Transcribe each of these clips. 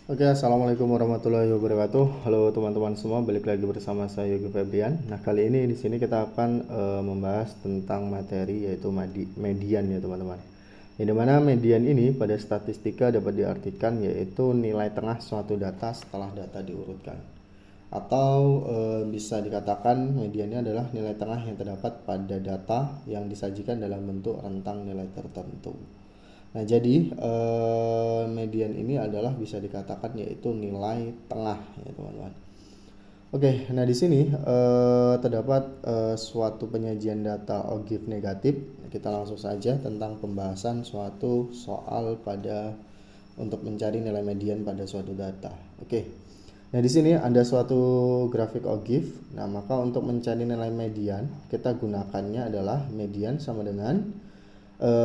Oke, assalamualaikum warahmatullahi wabarakatuh. Halo teman-teman semua, balik lagi bersama saya Yogi Febrian. Nah, kali ini di sini kita akan membahas tentang materi yaitu median ya teman-teman. Yang dimana median ini pada statistika dapat diartikan yaitu nilai tengah suatu data setelah data diurutkan. Atau bisa dikatakan mediannya adalah nilai tengah yang terdapat pada data yang disajikan dalam bentuk rentang nilai tertentu. Nah, jadi median ini adalah bisa dikatakan yaitu nilai tengah ya teman-teman. Oke, nah di sini terdapat suatu penyajian data ogive negatif. Kita langsung saja tentang pembahasan suatu soal untuk mencari nilai median pada suatu data. Oke. Nah, di sini ada suatu grafik ogive. Nah, maka untuk mencari nilai median, kita gunakannya adalah median sama dengan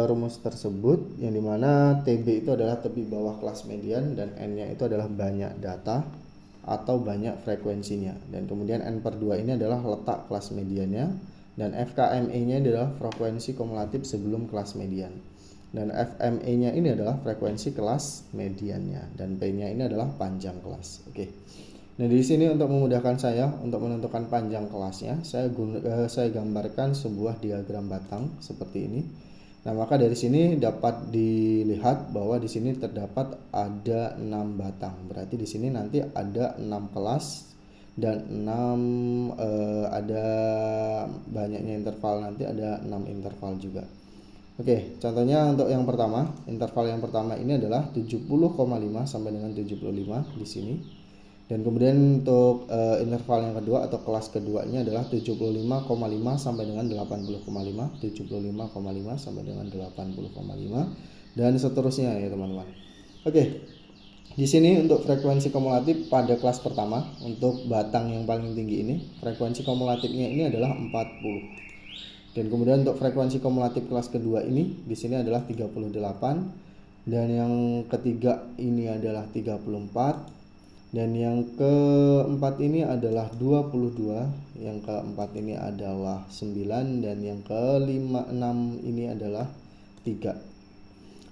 rumus tersebut, yang dimana TB itu adalah tepi bawah kelas median dan N-nya itu adalah banyak data atau banyak frekuensinya, dan kemudian N/2 ini adalah letak kelas mediannya, dan FKME-nya adalah frekuensi kumulatif sebelum kelas median, dan FME-nya ini adalah frekuensi kelas mediannya, dan P-nya ini adalah panjang kelas. Oke. Nah, di sini untuk memudahkan saya untuk menentukan panjang kelasnya, saya gambarkan sebuah diagram batang seperti ini. Nah, maka dari sini dapat dilihat bahwa di sini terdapat ada 6 batang. Berarti di sini nanti ada 6 kelas dan 6 ada banyaknya interval, nanti ada 6 interval juga. Oke, contohnya untuk yang pertama, interval yang pertama ini adalah 70,5 sampai dengan 75 di sini. Dan kemudian untuk interval yang kedua atau kelas keduanya adalah 75,5 sampai dengan 80,5, 75,5 sampai dengan 80,5 dan seterusnya ya teman-teman. Oke. Di sini untuk frekuensi kumulatif pada kelas pertama untuk batang yang paling tinggi ini, frekuensi kumulatifnya ini adalah 40. Dan kemudian untuk frekuensi kumulatif kelas kedua ini di sini adalah 38, dan yang ketiga ini adalah 34. Dan yang keempat ini adalah 22, yang keempat ini adalah 9, dan yang kelima 6 ini adalah 3.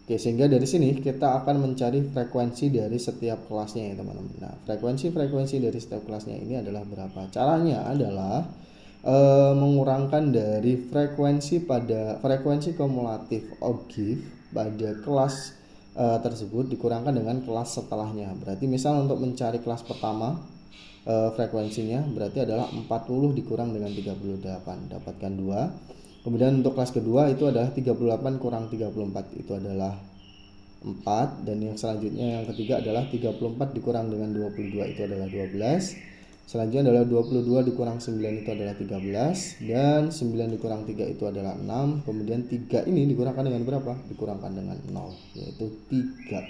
Oke, sehingga dari sini kita akan mencari frekuensi dari setiap kelasnya ya teman-teman. Nah, frekuensi dari setiap kelasnya ini adalah berapa? Caranya adalah mengurangkan dari frekuensi kumulatif ogive pada kelas tersebut dikurangkan dengan kelas setelahnya. Berarti misal untuk mencari kelas pertama frekuensinya berarti adalah 40 dikurang dengan 38, dapatkan 2. Kemudian untuk kelas kedua itu adalah 38 kurang 34, itu adalah 4. Dan yang selanjutnya yang ketiga adalah 34 dikurang dengan 22, itu adalah 12. Selanjutnya adalah 22 dikurang 9 itu adalah 13, dan 9 dikurang 3 itu adalah 6. Kemudian 3 ini dikurangkan dengan berapa? Dikurangkan dengan 0, yaitu 3.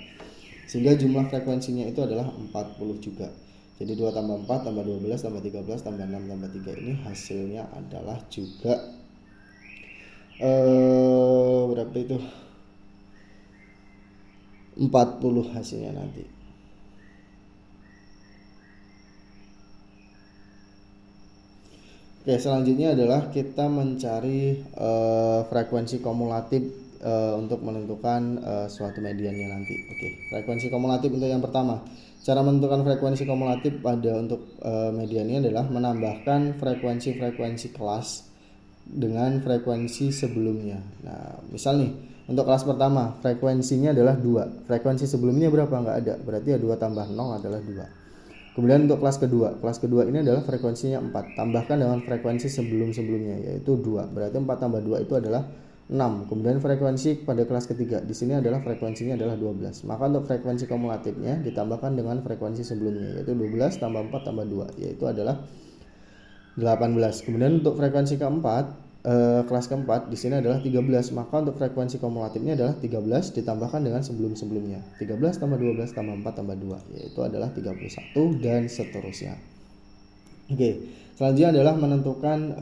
Sehingga jumlah frekuensinya itu adalah 40 juga. Jadi 2 tambah 4 tambah 12 tambah 13 tambah 6 tambah 3 ini hasilnya adalah juga berapa itu? 40 hasilnya nanti. Oke, selanjutnya adalah kita mencari frekuensi kumulatif untuk menentukan suatu mediannya nanti. Oke, frekuensi kumulatif untuk yang pertama. Cara menentukan frekuensi kumulatif untuk mediannya adalah menambahkan frekuensi kelas dengan frekuensi sebelumnya. Nah, misal nih, untuk kelas pertama frekuensinya adalah 2. Frekuensi sebelumnya berapa? Nggak ada. Berarti ya 2 tambah 0 adalah 2. Kemudian untuk kelas kedua ini adalah frekuensinya 4, tambahkan dengan frekuensi sebelumnya yaitu 2. Berarti 4 tambah 2 itu adalah 6. Kemudian frekuensi pada kelas ketiga di sini adalah frekuensinya adalah 12. Maka untuk frekuensi kumulatifnya ditambahkan dengan frekuensi sebelumnya yaitu 12 tambah 4 tambah 2 yaitu adalah 18. Kemudian untuk frekuensi kelas keempat di sini adalah 13. Maka untuk frekuensi kumulatifnya adalah 13 ditambahkan dengan sebelumnya. 13 tambah 12 tambah 4 tambah 2 yaitu adalah 31 dan seterusnya. Oke, selanjutnya adalah menentukan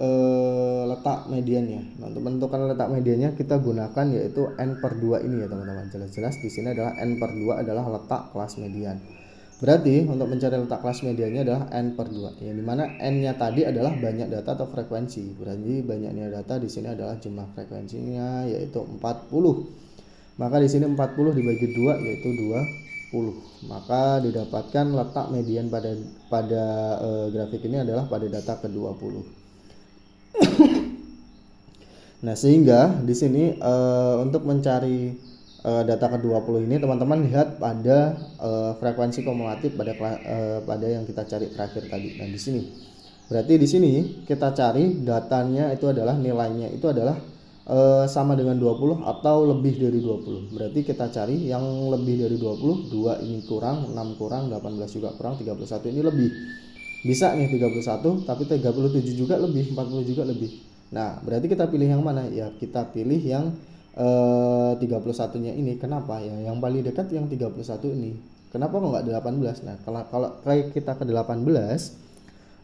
letak mediannya. Nah, untuk menentukan letak mediannya kita gunakan yaitu N/2 ini ya teman-teman. Jelas-jelas di sini adalah N/2 adalah letak kelas median. Berarti untuk mencari letak kelas mediannya adalah N/2, yang dimana N-nya tadi adalah banyak data atau frekuensi. Berarti banyaknya data di sini adalah jumlah frekuensinya yaitu 40. Maka di sini 40 dibagi 2 yaitu Maka didapatkan letak median pada grafik ini adalah pada data ke-20. Nah, sehingga di sini untuk mencari data ke-20 ini teman-teman lihat pada frekuensi kumulatif pada yang kita cari terakhir tadi. Nah, di sini. Berarti di sini kita cari datanya itu adalah nilainya itu adalah sama dengan 20 atau lebih dari 20. Berarti kita cari yang lebih dari 20, 2 ini kurang, 6 kurang, 18 juga kurang, 31 ini lebih. Bisa nih 31, tapi 37 juga lebih, 40 juga lebih. Nah, berarti kita pilih yang mana? Ya, kita pilih yang 31-nya ini. Kenapa? Ya, yang paling dekat yang 31 ini. Kenapa kok nggak 18? Nah, kalau kayak kita ke 18,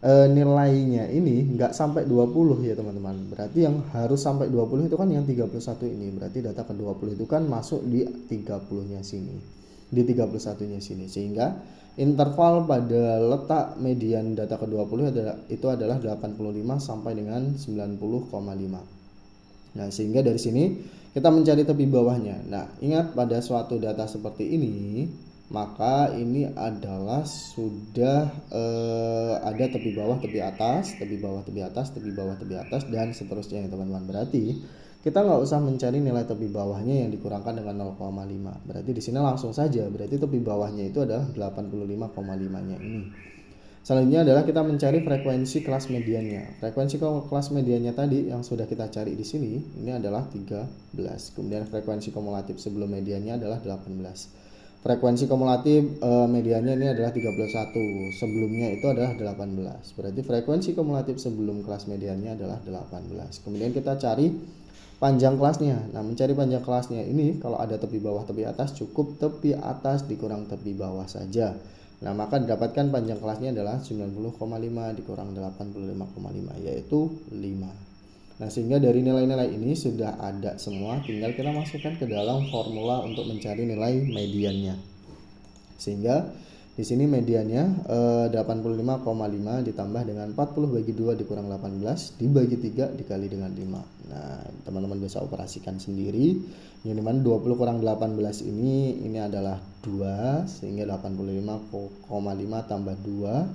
nilainya ini nggak sampai 20 ya teman-teman. Berarti yang harus sampai 20 itu kan yang 31 ini. Berarti data ke 20 itu kan masuk di 30-nya sini. Di 31-nya sini. Sehingga interval pada letak median data ke 20 adalah 85 sampai dengan 90,5. Nah, sehingga dari sini kita mencari tepi bawahnya. Nah, ingat pada suatu data seperti ini, maka ini adalah sudah ada tepi bawah, tepi atas, tepi bawah, tepi atas, tepi bawah, tepi atas, dan seterusnya ya teman-teman. Berarti kita nggak usah mencari nilai tepi bawahnya yang dikurangkan dengan 0,5. Berarti di sini langsung saja. Berarti tepi bawahnya itu adalah 85,5-nya ini. Selanjutnya adalah kita mencari frekuensi kelas mediannya. Frekuensi kelas mediannya tadi yang sudah kita cari di sini, ini adalah 13. Kemudian frekuensi kumulatif sebelum mediannya adalah 18. Frekuensi kumulatif mediannya ini adalah 31. Sebelumnya itu adalah 18. Berarti frekuensi kumulatif sebelum kelas mediannya adalah 18. Kemudian kita cari panjang kelasnya. Nah, mencari panjang kelasnya ini kalau ada tepi bawah, tepi atas, cukup tepi atas dikurang tepi bawah saja. Nah, maka didapatkan panjang kelasnya adalah 90,5 dikurang 85,5 yaitu 5. Nah, sehingga dari nilai-nilai ini sudah ada semua, tinggal kita masukkan ke dalam formula untuk mencari nilai mediannya. Sehingga di sini mediannya 85,5 ditambah dengan 40 bagi 2 dikurang 18 dibagi 3 dikali dengan 5. Nah, teman-teman bisa operasikan sendiri. Yang dimana 20 kurang 18 ini adalah 2, sehingga 85,5 tambah 2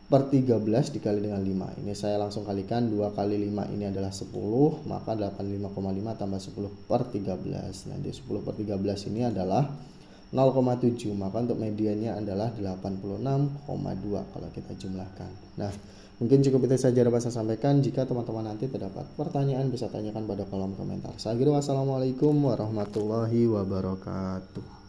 per 13 dikali dengan 5. Ini saya langsung kalikan, 2 kali 5 ini adalah 10, maka 85,5 tambah 10 per 13. Nah, di 10 per 13 ini adalah 0,7, maka untuk mediannya adalah 86,2 kalau kita jumlahkan. Nah, mungkin cukup itu saja dapat saya sampaikan. Jika teman-teman nanti terdapat pertanyaan bisa tanyakan pada kolom komentar. Saya kira wassalamualaikum warahmatullahi wabarakatuh.